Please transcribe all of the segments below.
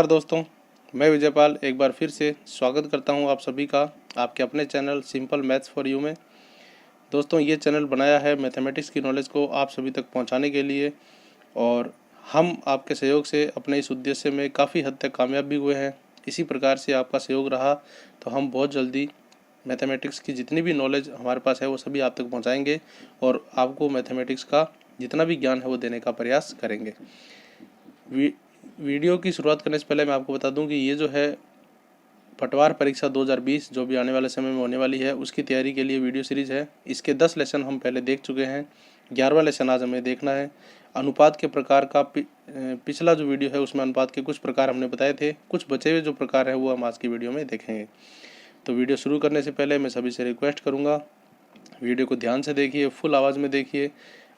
नमस्कार दोस्तों, मैं विजयपाल एक बार फिर से स्वागत करता हूं आप सभी का आपके अपने channel simple maths for you में। दोस्तों, ये चैनल बनाया है मैथमेटिक्स की नॉलेज को आप सभी तक पहुंचाने के लिए और हम आपके सहयोग से अपने इस उद्देश्य में काफ़ी हद तक कामयाब भी हुए हैं। इसी प्रकार से आपका सहयोग रहा तो हम बहुत जल्दी मैथमेटिक्स की जितनी भी नॉलेज हमारे पास है वो सभी आप तक पहुँचाएँगे और आपको मैथमेटिक्स का जितना भी ज्ञान है वो देने का प्रयास करेंगे। वीडियो की शुरुआत करने से पहले मैं आपको बता दूं कि ये जो है पटवार परीक्षा 2020 जो भी आने वाले समय में होने वाली है उसकी तैयारी के लिए वीडियो सीरीज़ है। इसके 10 लेसन हम पहले देख चुके हैं, 11वां लेसन आज हमें देखना है। अनुपात के प्रकार का पिछला जो वीडियो है उसमें अनुपात के कुछ प्रकार हमने बताए थे, कुछ बचे हुए जो प्रकार है वो हम आज की वीडियो में देखेंगे। तो वीडियो शुरू करने से पहले मैं सभी से रिक्वेस्ट करूँगा, वीडियो को ध्यान से देखिए, फुल आवाज़ में देखिए,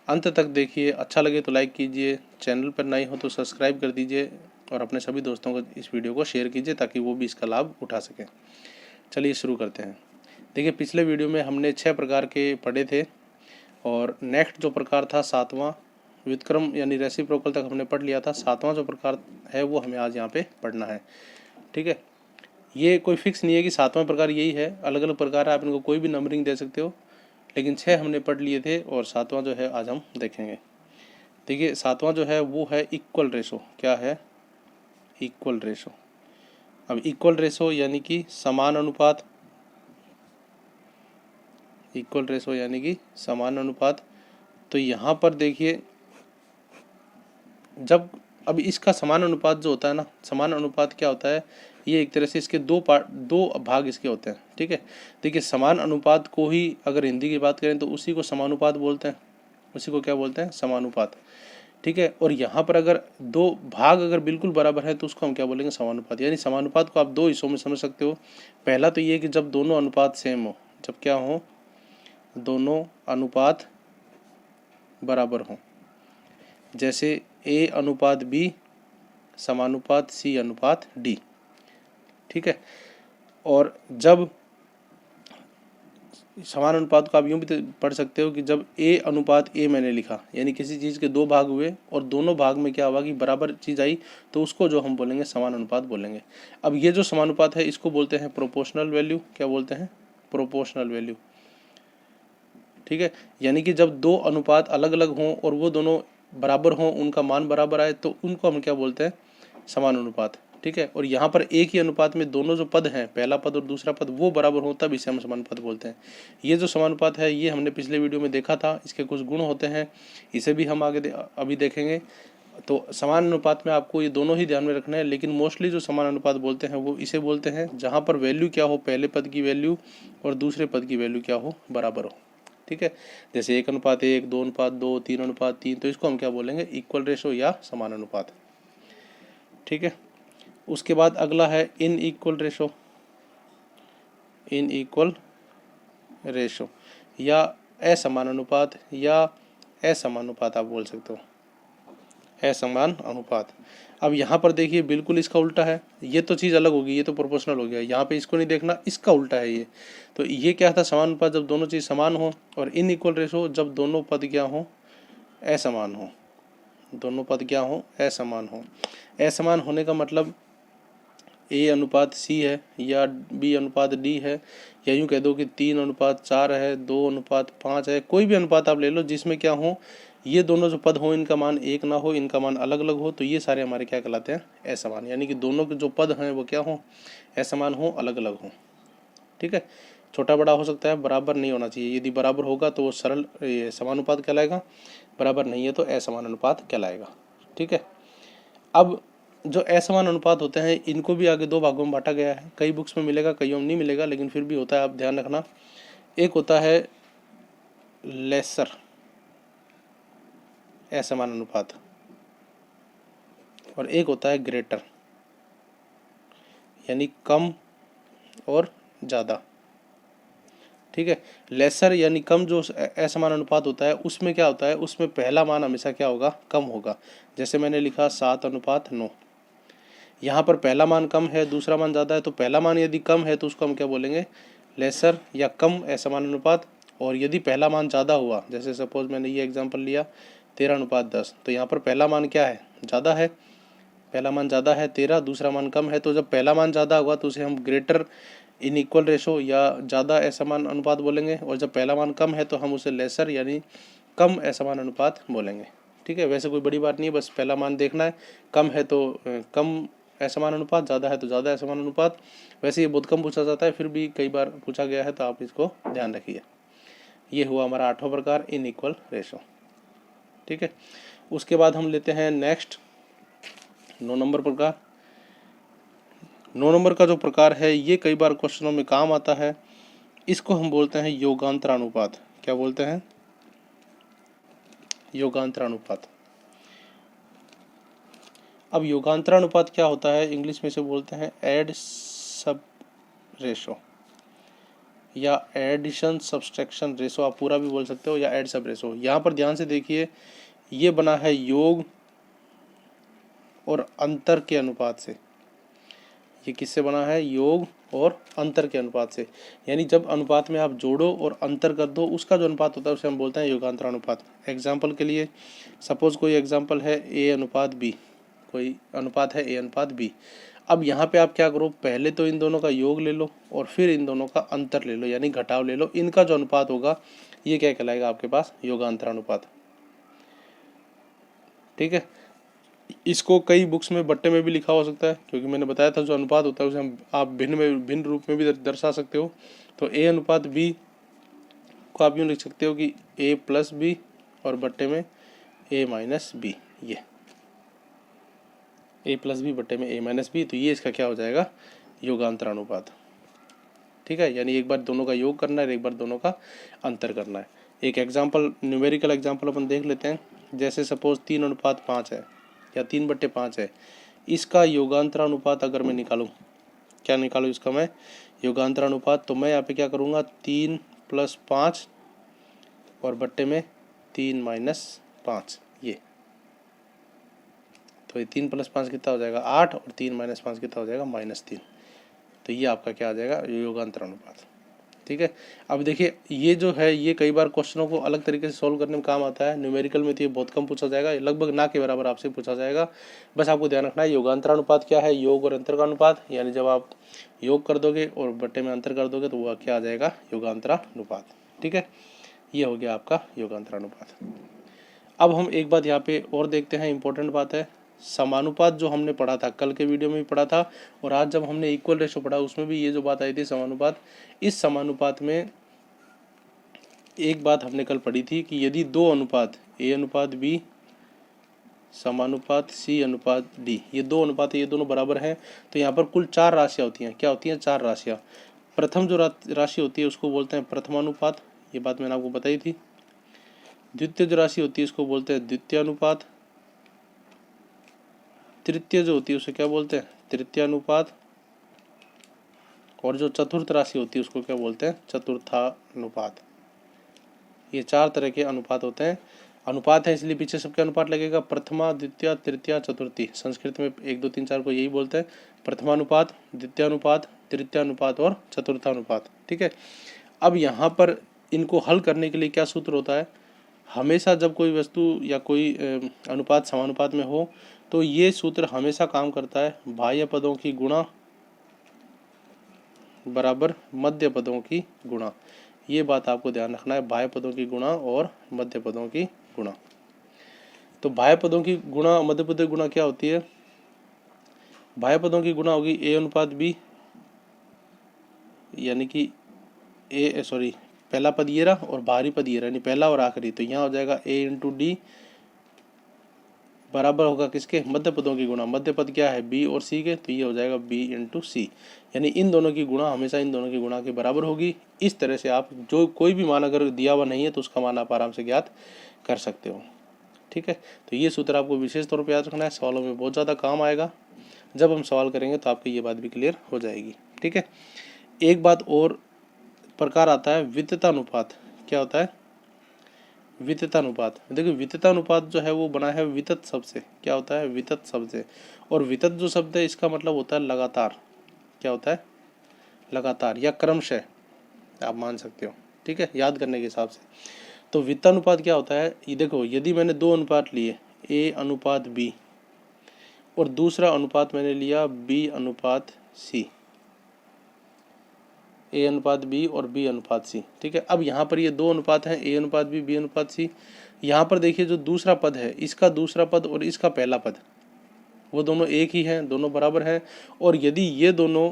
अंत तक देखिए। अच्छा लगे तो लाइक कीजिए, चैनल पर नए हो तो सब्सक्राइब कर दीजिए और अपने सभी दोस्तों को इस वीडियो को शेयर कीजिए ताकि वो भी इसका लाभ उठा सकें। चलिए शुरू करते हैं। देखिए, पिछले वीडियो में हमने 6 प्रकार के पढ़े थे और नेक्स्ट जो प्रकार था 7वां व्युत्क्रम यानी रेसिप्रोकल तक हमने पढ़ लिया था। 7वां जो प्रकार है वो हमें आज यहाँ पे पढ़ना है। ठीक है, ये कोई फिक्स नहीं है कि 7वां प्रकार यही है, अलग अलग प्रकार है, आप इनको कोई भी नंबरिंग दे सकते हो, लेकिन 6 हमने पढ़ लिए थे और 7वां जो है आज हम देखेंगे। देखिए, 7वां जो है वो है इक्वल रेशो। क्या है? Equal ratio. अब इक्वल रेशो यानी कि समान अनुपात, इक्वल रेशो यानी कि समान अनुपात। तो यहाँ पर देखिए, जब अब इसका समान अनुपात जो होता है ना, समान अनुपात क्या होता है, ये एक तरह से इसके दो भाग इसके होते हैं। ठीक है, देखिए समान अनुपात को ही अगर हिंदी की बात करें तो उसी को समानुपात बोलते हैं, उसी को क्या बोलते हैं? समानुपात। ठीक है, और यहाँ पर अगर दो भाग अगर बिल्कुल बराबर है तो उसको हम क्या बोलेंगे? समानुपात। यानी समानुपात को आप दो हिस्सों में समझ सकते हो। पहला तो ये कि जब दोनों अनुपात सेम हो, जब क्या हो? दोनों अनुपात बराबर हो, जैसे A अनुपात B समानुपात C अनुपात D। ठीक है, और जब समान अनुपात को आप यूँ भी पढ़ सकते हो कि जब A अनुपात A मैंने लिखा, यानी किसी चीज़ के दो भाग हुए और दोनों भाग में क्या हुआ कि बराबर चीज़ आई, तो उसको जो हम बोलेंगे समान अनुपात बोलेंगे। अब ये जो समानुपात है इसको बोलते हैं प्रोपोर्शनल वैल्यू। क्या बोलते हैं? Proportional value. ठीक है, यानी कि जब दो अनुपात अलग अलग हों और वो दोनों बराबर हों, उनका मान बराबर आए, तो उनको हम क्या बोलते हैं? समान अनुपात। ठीक है, और यहाँ पर एक ही अनुपात में दोनों जो पद हैं, पहला पद और दूसरा पद, वो बराबर हो तब इसे हम समानुपात बोलते हैं। ये जो समानुपात है ये हमने पिछले वीडियो में देखा था, इसके कुछ गुण होते हैं, इसे भी हम आगे अभी देखेंगे। तो समान अनुपात में आपको ये दोनों ही ध्यान में रखना है, लेकिन मोस्टली जो समान अनुपात बोलते हैं वो इसे बोलते हैं जहाँ पर वैल्यू क्या हो, पहले पद की वैल्यू और दूसरे पद की वैल्यू क्या हो? बराबर हो। ठीक है, जैसे 1:1, 2:2, 3:3, तो इसको हम क्या बोलेंगे? इक्वल रेशो या समान अनुपात। ठीक है, उसके बाद अगला है in equal ratio. In equal ratio या असमान अनुपात या असमानुपात आप बोल सकते हो, असमान अनुपात। अब यहाँ पर देखिए बिल्कुल इसका उल्टा है, ये तो चीज़ अलग होगी, ये तो प्रोपोर्शनल हो गया, यहाँ पे इसको नहीं देखना, इसका उल्टा है ये। तो ये क्या था? समान अनुपात जब दोनों चीज़ समान हो, और इन इक्वल रेशो जब दोनों पद क्या हो? असमान हो। दोनों पद क्या हो? असमान हो। असमान होने का मतलब A अनुपात C है या B अनुपात D है, या यूँ कह दो कि 3:4 है, 2:5 है, कोई भी अनुपात आप ले लो जिसमें क्या हो, ये दोनों जो पद हो इनका मान एक ना हो, इनका मान अलग अलग हो, तो ये सारे हमारे क्या कहलाते हैं? असमान। यानी कि दोनों के जो पद हैं वो क्या हो? असमान हो, अलग अलग हो। ठीक है, छोटा बड़ा हो सकता है, बराबर नहीं होना चाहिए। यदि बराबर होगा तो वो सरल समानुपात कहलाएगा, बराबर नहीं है तो असमान अनुपात कहलाएगा। ठीक है, अब जो असमान अनुपात होते हैं इनको भी आगे दो भागों में बांटा गया है। कई बुक्स में मिलेगा, कईयों में नहीं मिलेगा, लेकिन फिर भी होता है, आप ध्यान रखना। एक होता है लेसर असमान अनुपात और एक होता है ग्रेटर यानी कम और ज़्यादा। ठीक है, लेसर यानी कम जो असमान अनुपात होता है उसमें क्या होता है? उसमें पहला मान हमेशा क्या होगा? कम होगा। जैसे मैंने लिखा 7:9, यहाँ पर पहला मान कम है, दूसरा मान ज़्यादा है, तो पहला मान यदि कम है तो उसको हम क्या बोलेंगे? लेसर या कम असमान अनुपात। और यदि पहला मान ज़्यादा हुआ, जैसे सपोज मैंने ये एग्जांपल लिया 13:10, तो यहाँ पर पहला मान क्या है? ज़्यादा है, पहला मान ज़्यादा है 13, दूसरा मान कम है, तो जब पहला मान ज़्यादा होगा तो उसे हम ग्रेटर इनइक्वल रेशो या ज़्यादा असमान अनुपात बोलेंगे, और जब पहला मान कम है तो हम उसे लेसर यानी कम असमान अनुपात बोलेंगे। ठीक है, वैसे कोई बड़ी बात नहीं है, बस पहला मान देखना है, कम है तो कम असमान अनुपात, ज़्यादा है तो ज़्यादा असमान अनुपात। वैसे ये बहुत कम पूछा जाता है, फिर भी कई बार पूछा गया है, तो आप इसको ध्यान रखिए। ये हुआ हमारा 8वां प्रकार, इनइक्वल रेशो। ठीक है, उसके बाद हम लेते हैं नेक्स्ट 9 नंबर प्रकार। 9 नंबर का जो प्रकार है ये कई बार क्वेश्चनों में काम आता है, इसको हम बोलते हैं योगांतरानुपात। क्या बोलते हैं? योगांतरानुपात। अब योगांतरानुपात क्या होता है, इंग्लिश में से बोलते हैं एड सब रेशो या एडिशन सब्सट्रैक्शन रेशो, आप पूरा भी बोल सकते हो, या एड सब रेशो। यहाँ पर ध्यान से देखिए, ये बना है योग और अंतर के अनुपात से। ये किससे बना है? योग और अंतर के अनुपात से। यानी जब अनुपात में आप जोड़ो और अंतर कर दो, उसका जो अनुपात होता है उसे हम बोलते हैं योगांतर अनुपात। एग्जाम्पल के लिए सपोज कोई एग्जाम्पल है ए अनुपात बी, कोई अनुपात है ए अनुपात बी। अब यहाँ पे आप क्या करो, पहले तो इन दोनों का योग ले लो और फिर इन दोनों का अंतर ले लो, यानी घटाव ले लो। इनका जो अनुपात होगा ये क्या कहलाएगा आपके पास? योगांतर अनुपात। ठीक है, इसको कई बुक्स में बट्टे में भी लिखा हो सकता है, क्योंकि मैंने बताया था जो अनुपात होता है उसे हम आप भिन्न रूप में भी दर्शा सकते हो। तो ए अनुपात बी को आप यूँ लिख सकते हो कि ए प्लस बी और बट्टे में ए माइनस बी। ये ए प्लस बी बट्टे में ए माइनस बी, तो ये इसका क्या हो जाएगा? योगांतर अनुपात। ठीक है, यानी एक बार दोनों का योग करना है, एक बार दोनों का अंतर करना है। एक एग्जाम्पल, न्यूमेरिकल एग्जाम्पल अपन देख लेते हैं। जैसे सपोज 3:5 है या 3/5 है, इसका योगांतरानुपात अगर मैं निकालूं, क्या निकालूं इसका मैं? योगांतरानुपात। तो मैं यहाँ पे क्या करूँगा, 3 + 5 और बट्टे में 3 - 5। ये तो ये 3 + 5 कितना हो जाएगा? 8, और 3 - 5 कितना हो जाएगा? -3। तो ये आपका क्या आ जाएगा? योगांतरानुपात। ठीक है, अब देखिए ये जो है ये कई बार क्वेश्चनों को अलग तरीके से सॉल्व करने में काम आता है। न्यूमेरिकल में तो ये बहुत कम पूछा जाएगा, लगभग ना के बराबर आपसे पूछा जाएगा। बस आपको ध्यान रखना है योगांतरानुपात क्या है? योग और अंतर का अनुपात। यानी जब आप योग कर दोगे और बट्टे में अंतर कर दोगे तो वह क्या आ जाएगा? योगांतरानुपात। ठीक है, ये हो गया आपका योगांतरानुपात। अब हम एक बात यहाँ पे और देखते हैं, इंपॉर्टेंट बात है। समानुपात जो हमने पढ़ा था, कल के वीडियो में भी पढ़ा था, और आज जब हमने इक्वल रेशो पढ़ा उसमें भी ये जो बात आई थी समानुपात। इस समानुपात में एक बात हमने कल पढ़ी थी कि यदि दो अनुपात ए अनुपात बी समानुपात सी अनुपात डी, ये दो अनुपात है, ये दोनों बराबर हैं, तो यहाँ पर कुल 4 राशियाँ होती हैं। क्या होती हैं? 4 राशियाँ। प्रथम जो राशि होती है उसको बोलते हैं प्रथमानुपात, ये बात मैंने आपको बताई थी। द्वितीय जो राशि होती है उसको बोलते हैं द्वितीय अनुपात। तृतीय जो होती है उसे क्या बोलते हैं? तृतीय अनुपात। और जो चतुर्थ राशि होती है उसको क्या बोलते हैं? चतुर्थानुपात। ये 4 तरह के अनुपात होते हैं। अनुपात है इसलिए पीछे सबके अनुपात लगेगा, प्रथमा, द्वितीय, तृतीय, चतुर्थी। संस्कृत में 1, 2, 3, 4 को यही बोलते हैं, प्रथमानुपात, द्वितीयानुपात, तृतीयानुपात और चतुर्थानुपात। ठीक है, अब यहाँ पर इनको हल करने के लिए क्या सूत्र होता है? हमेशा जब कोई वस्तु या कोई अनुपात समानुपात में हो तो ये सूत्र हमेशा काम करता है, बाह्य पदों की गुणा बराबर मध्य पदों की गुणा। ये बात आपको ध्यान रखना है, बाह्य पदों की गुणा और मध्य पदों की गुणा। तो बाह्य पदों की गुणा, मध्य पदों की गुणा क्या होती है? बाह्य पदों की गुणा होगी ए अनुपात बी, यानी कि पहला पद ये रहा और बाहरी पद ये रहा, यानी पहला और आखिरी। तो यहाँ हो जाएगा ए इंटू डी बराबर होगा किसके? मध्य पदों की गुणा। मध्य पद क्या है? बी और सी के, तो ये हो जाएगा बी इंटू सी। यानी इन दोनों की गुणा हमेशा इन दोनों की गुणा के बराबर होगी। इस तरह से आप जो कोई भी मान अगर दिया हुआ नहीं है तो उसका मान आप आराम से ज्ञात कर सकते हो। ठीक है, तो ये सूत्र आपको विशेष तौर पर याद रखना है, सवालों में बहुत ज़्यादा काम आएगा। जब हम सवाल करेंगे तो आपको ये बात भी क्लियर हो जाएगी। ठीक है, एक बात और प्रकार आता है विततानुपात। क्या होता है? विततानुपात। देखिए विततानुपात जो है वो बना है वितत शब्द से। क्या होता है? वितत शब्द से। और वितत जो शब्द है इसका मतलब होता है लगातार। क्या होता है? लगातार या क्रमशः, आप मान सकते हो। ठीक है, याद करने के हिसाब से। तो विततानुपात क्या होता है? ये देखो, यदि मैंने 2 अनुपात लिए ए अनुपात बी, और दूसरा अनुपात मैंने लिया B अनुपात C, A अनुपात B और B अनुपात C। ठीक है, अब यहाँ पर ये दो अनुपात हैं, A अनुपात B अनुपात C। यहाँ पर देखिए जो दूसरा पद है, इसका दूसरा पद और इसका पहला पद वो दोनों एक ही हैं, दोनों बराबर हैं। और यदि ये दोनों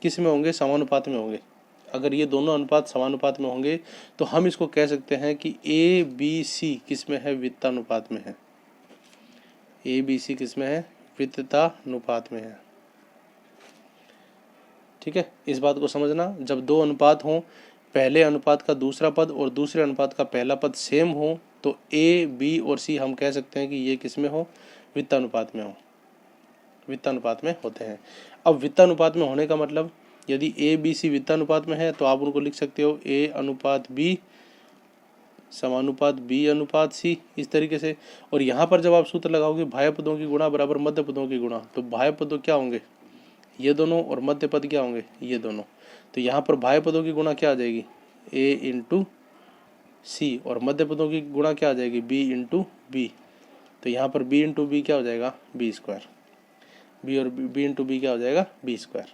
किस में होंगे, समानुपात में होंगे। अगर ये दोनों अनुपात समानुपात में होंगे तो हम इसको कह सकते हैं कि ABC किस में है, वित्तानुपात में है। ABC किस में है, वित्तानुपात में है। ठीक है, इस बात को समझना, जब दो अनुपात हों, पहले अनुपात का दूसरा पद और दूसरे अनुपात का पहला पद सेम हो, तो A, B और C हम कह सकते हैं कि ये किस में हो, वित्तानुपात में हो, वित्तानुपात में होते हैं। अब वित्तानुपात में होने का मतलब, यदि A, B, C वित्तानुपात में है तो आप उनको लिख सकते हो A अनुपात B समानुपात B अनुपात C, इस तरीके से। और यहाँ पर जब आप सूत्र लगाओगे बाह्य पदों की गुणा बराबर मध्य पदों की गुणा, तो बाह्य पदों क्या होंगे, ये दोनों, और मध्य पद क्या होंगे, ये दोनों। तो यहाँ पर बाह्य पदों की गुणा क्या आ जाएगी, A इंटू C, और मध्य पदों की गुणा क्या आ जाएगी, B इंटू B। तो यहाँ पर B इंटू B क्या हो जाएगा, B स्क्वायर। B और B इंटू B क्या हो जाएगा, B स्क्वायर।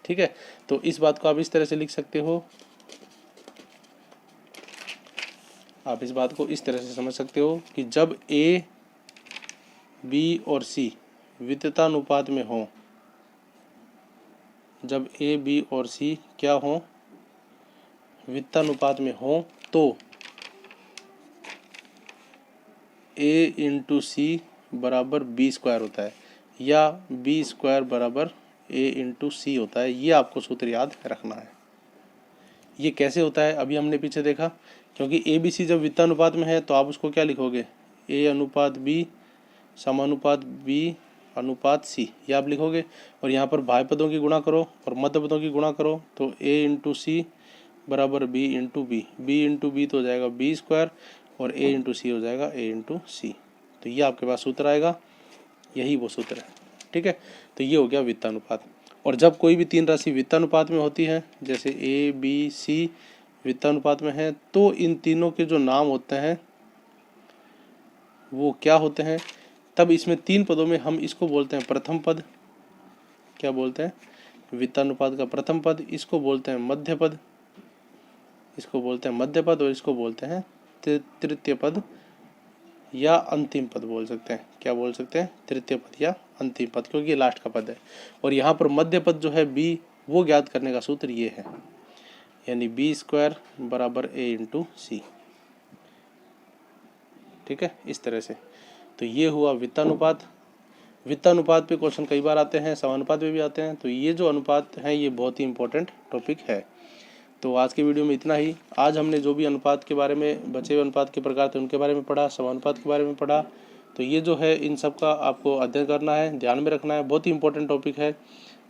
ठीक है, तो इस बात को आप इस तरह से लिख सकते हो, आप इस बात को इस तरह से समझ सकते हो कि जब A, B और C वित्तानुपात में हो, जब A, B और C क्या हो, वित्तानुपात में हो, तो A इंटू C बराबर B स्क्वायर होता है, या B स्क्वायर बराबर A इंटू C होता है। ये आपको सूत्र याद रखना है। ये कैसे होता है, अभी हमने पीछे देखा, क्योंकि ABC जब वित्तानुपात में है तो आप उसको क्या लिखोगे, A अनुपात B समानुपात B अनुपात C, ये आप लिखोगे। और यहाँ पर बाह्य पदों की गुणा करो और मध्य पदों की गुणा करो, तो A इंटू C बराबर B into B, B into B तो हो जाएगा B स्क्वायर, और A इंटू C हो जाएगा A इंटू C। तो ये आपके पास सूत्र आएगा, यही वो सूत्र है। ठीक है, तो ये हो गया वित्तानुपात। और जब कोई भी तीन राशि वित्तानुपात में होती है, जैसे A, B, C वित्तानुपात में है, तो इन तीनों के जो नाम होते हैं वो क्या होते हैं, तब इसमें तीन पदों में हम इसको बोलते हैं प्रथम पद, क्या बोलते हैं, वित्तानुपात का प्रथम पद, इसको बोलते हैं मध्य पद, इसको बोलते हैं मध्य पद, और इसको बोलते हैं तृतीय पद या अंतिम पद बोल सकते हैं। क्या बोल सकते हैं, तृतीय पद या अंतिम पद, क्योंकि ये लास्ट का पद है। और यहाँ पर मध्य पद जो है B, वो ज्ञात करने का सूत्र ये है, यानी B स्क्वायर बराबर A इंटू C। ठीक है, इस तरह से। तो ये हुआ वित्तानुपात। वित्तानुपात पे क्वेश्चन कई बार आते हैं, समानुपात पे भी आते हैं। तो ये जो अनुपात हैं ये बहुत ही इंपॉर्टेंट टॉपिक है। तो आज के वीडियो में इतना ही। आज हमने जो भी अनुपात के बारे में, बचे हुए अनुपात के प्रकार थे उनके बारे में पढ़ा, समानुपात के बारे में पढ़ा। तो ये जो है इन सब का आपको अध्ययन करना है, ध्यान में रखना है, बहुत ही इंपॉर्टेंट टॉपिक है।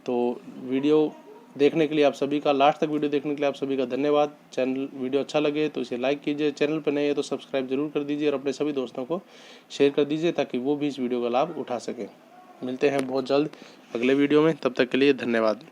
तो वीडियो देखने के लिए आप सभी का, लास्ट तक वीडियो देखने के लिए आप सभी का धन्यवाद। चैनल वीडियो अच्छा लगे तो इसे लाइक कीजिए, चैनल पर नए हैं तो सब्सक्राइब जरूर कर दीजिए, और अपने सभी दोस्तों को शेयर कर दीजिए ताकि वो भी इस वीडियो का लाभ उठा सकें। मिलते हैं बहुत जल्द अगले वीडियो में, तब तक के लिए धन्यवाद।